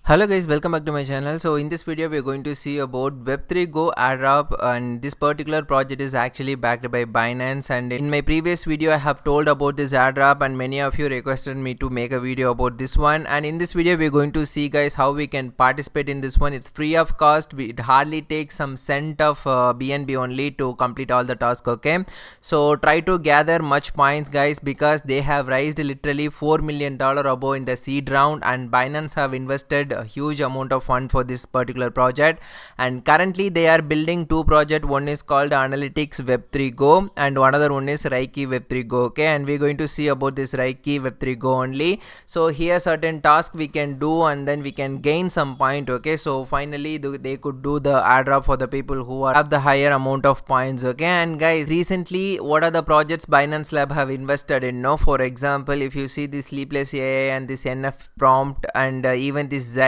Hello guys, welcome back to my channel. So in this video we are going to see about Web3go Airdrop, and this particular project is actually backed by Binance. And in my previous video I have told about this airdrop and many of you requested me to make a video about this one, and in this video we are going to see guys how we can participate in this one. It's free of cost. It hardly takes some cent of BNB only to complete all the task. Okay, so try to gather much points guys, because they have raised literally $4 million above in the seed round, and Binance have invested a huge amount of fund for this particular project. And currently they are building two projects. One is called Analytics Web3go and another one is Reiki Web3go. Okay, and we're going to see about this Reiki Web3go only. So here certain tasks we can do and then we can gain some point. Okay, so finally they could do the airdrop for the people who have the higher amount of points. Okay, and guys, recently what are the projects Binance Lab have invested in? No, for example, if you see this Sleepless AI and this NF prompt and even this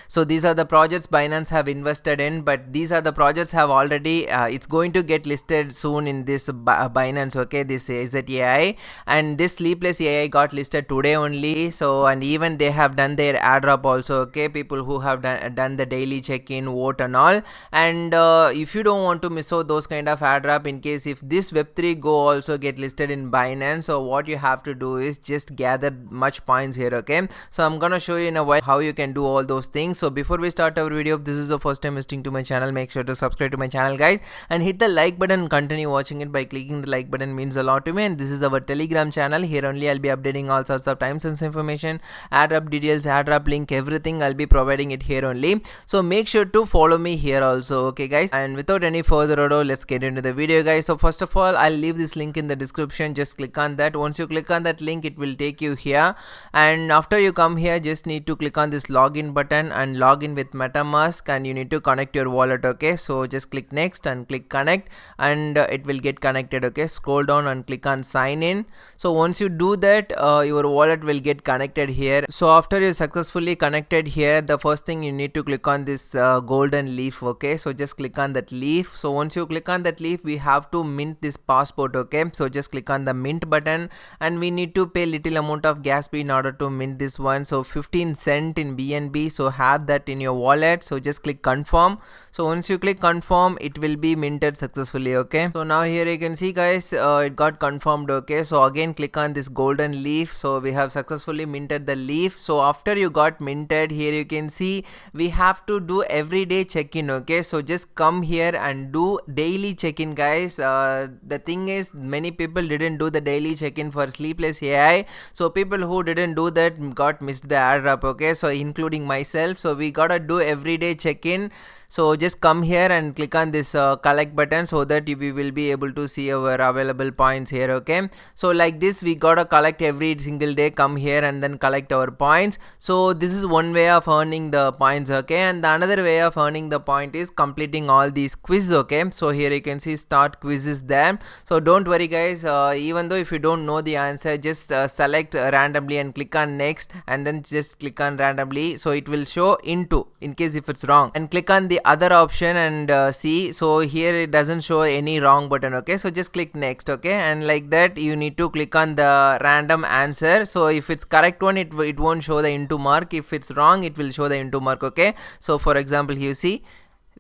so these are the projects Binance have invested in, but these are the projects have already it's going to get listed soon in this Binance. Okay, this is AI, and this Sleepless AI got listed today only. So and even they have done their airdrop also. Okay, people who have done the daily check-in, vote and all. And if you don't want to miss out those kind of airdrop, in case if this Web3go also get listed in Binance, so what you have to do is just gather much points here. Okay, so I'm gonna show you in a while how you can do all those things. So before we start our video, if this is the first time visiting to my channel, make sure to subscribe to my channel guys, and hit the like button and continue watching it by clicking the like button. Means a lot to me. And this is our Telegram channel. Here only I'll be updating all sorts of time sense information, airdrop details, airdrop link, everything I'll be providing it here only. So make sure to follow me here also. Okay guys, and without any further ado, let's get into the video guys. So first of all, I'll leave this link in the description. Just click on that. Once you click on that link, it will take you here, and after you come here, just need to click on this login button and log in with MetaMask, and you need to connect your wallet. Okay, so just click next and click connect, and it will get connected. Okay, scroll down and click on sign in. So once you do that, your wallet will get connected here. So after you successfully connected here, the first thing you need to click on this golden leaf. Okay, so just click on that leaf. So once you click on that leaf, we have to mint this passport. Okay, so just click on the mint button, and we need to pay little amount of gas fee in order to mint this one. So 15 cent in BNB, so have that in your wallet. So just click confirm. So once you click confirm, it will be minted successfully. Okay, so now here you can see guys, it got confirmed. Okay, so again click on this golden leaf. So we have successfully minted the leaf. So after you got minted, here you can see we have to do everyday check-in. Okay, so just come here and do daily check-in guys. The thing is, many people didn't do the daily check-in for Sleepless AI, so people who didn't do that got missed the airdrop. Okay, so including myself. So we gotta do everyday check-in. So just come here and click on this collect button, so that we will be able to see our available points here. Okay, so like this we gotta collect every single day. Come here and then collect our points. So this is one way of earning the points. Okay, and the another way of earning the point is completing all these quizzes. Okay, so here you can see start quizzes there. So don't worry guys, even though if you don't know the answer, just select randomly and click on next, and then just click on randomly, so it will show into in case if it's wrong, and click on the other option and see. So here it doesn't show any wrong button. Okay, so just click next. Okay, and like that you need to click on the random answer. So if it's correct one, it won't show the into mark. If it's wrong, it will show the into mark. Okay, so for example, you see,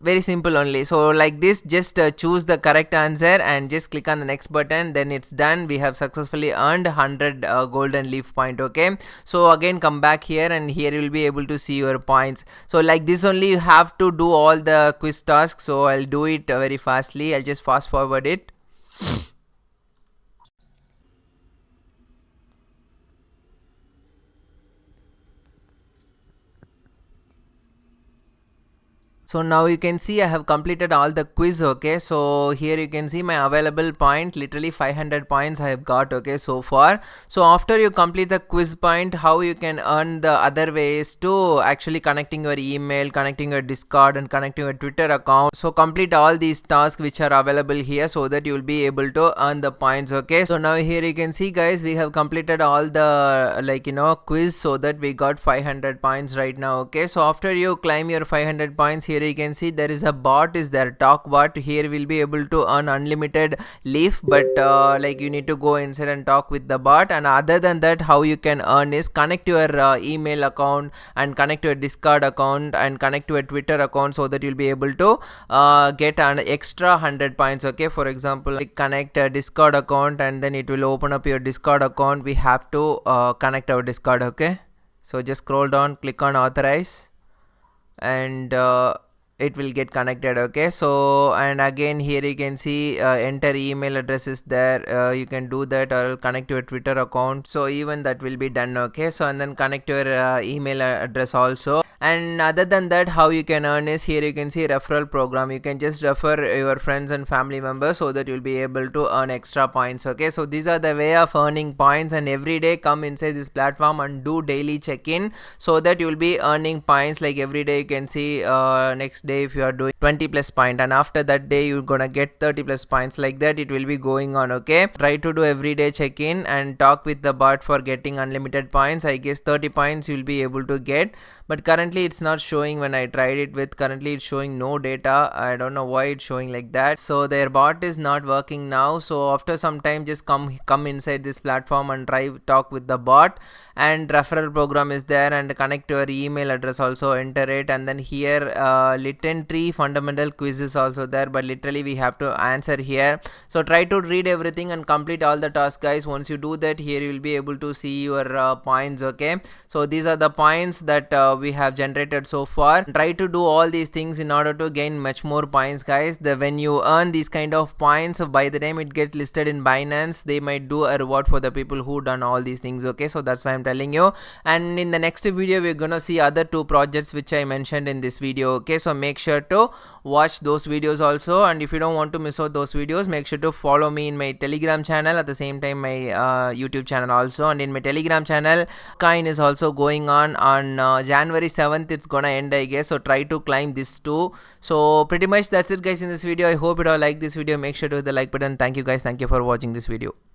very simple only. So like this, just choose the correct answer and just click on the next button, then it's done. We have successfully earned 100 golden leaf point. Okay, so again come back here, and here you will be able to see your points. So like this only you have to do all the quiz tasks. So I'll do it very fastly. I'll just fast forward it. So now you can see I have completed all the quiz. Okay, so here you can see my available point, literally 500 points I have got. Okay, so far. So after you complete the quiz point, how you can earn the other ways to actually connecting your email, connecting your Discord, and connecting your Twitter account. So complete all these tasks which are available here, so that you will be able to earn the points. Okay, so now here you can see guys, we have completed all the quiz, so that we got 500 points right now. Okay, so after you claim your 500 points, here here you can see there is a bot is there, talk bot. Here we'll be able to earn unlimited leaf, but like you need to go inside and talk with the bot. And other than that, how you can earn is connect your email account and connect your Discord account and connect your Twitter account, so that you'll be able to get an extra 100 points. Okay, for example, like connect a Discord account and then it will open up your Discord account. We have to connect our Discord. Okay, so just scroll down, click on authorize, and it will get connected. Okay, so and again here you can see enter email address is there. You can do that, or connect your Twitter account, so even that will be done. Okay, so and then connect your email address also. And other than that, how you can earn is here you can see referral program. You can just refer your friends and family members, so that you'll be able to earn extra points. Okay, so these are the way of earning points, and every day come inside this platform and do daily check-in, so that you'll be earning points. Like every day you can see next day if you are doing 20 plus point, and after that day you're gonna get 30 plus points. Like that it will be going on. Okay, try to do everyday check-in and talk with the bot for getting unlimited points. I guess 30 points you'll be able to get, but currently it's not showing. When I tried it with, currently it's showing no data. I don't know why it's showing like that. So their bot is not working now. So after some time, just come inside this platform and try talk with the bot. And referral program is there, and connect your email address also, enter it. And then here litten tree fundamental quiz is also there, but literally we have to answer here. So try to read everything and complete all the tasks, guys. Once you do that, here you will be able to see your points. Okay, so these are the points that we have generated so far. Try to do all these things in order to gain much more points, guys. When you earn these kind of points, by the time it gets listed in Binance, they might do a reward for the people who done all these things. Okay, so that's why I'm telling you. And in the next video, we're gonna see other two projects which I mentioned in this video. Okay, so make sure to watch those videos also. And if you don't want to miss out those videos, make sure to follow me in my Telegram channel, at the same time my YouTube channel also. And in my Telegram channel, coin is also going on January 7th. It's gonna end, I guess. So try to climb this too. So pretty much that's it, guys, in this video. I hope you all like this video. Make sure to hit the like button. Thank you, guys. Thank you for watching this video.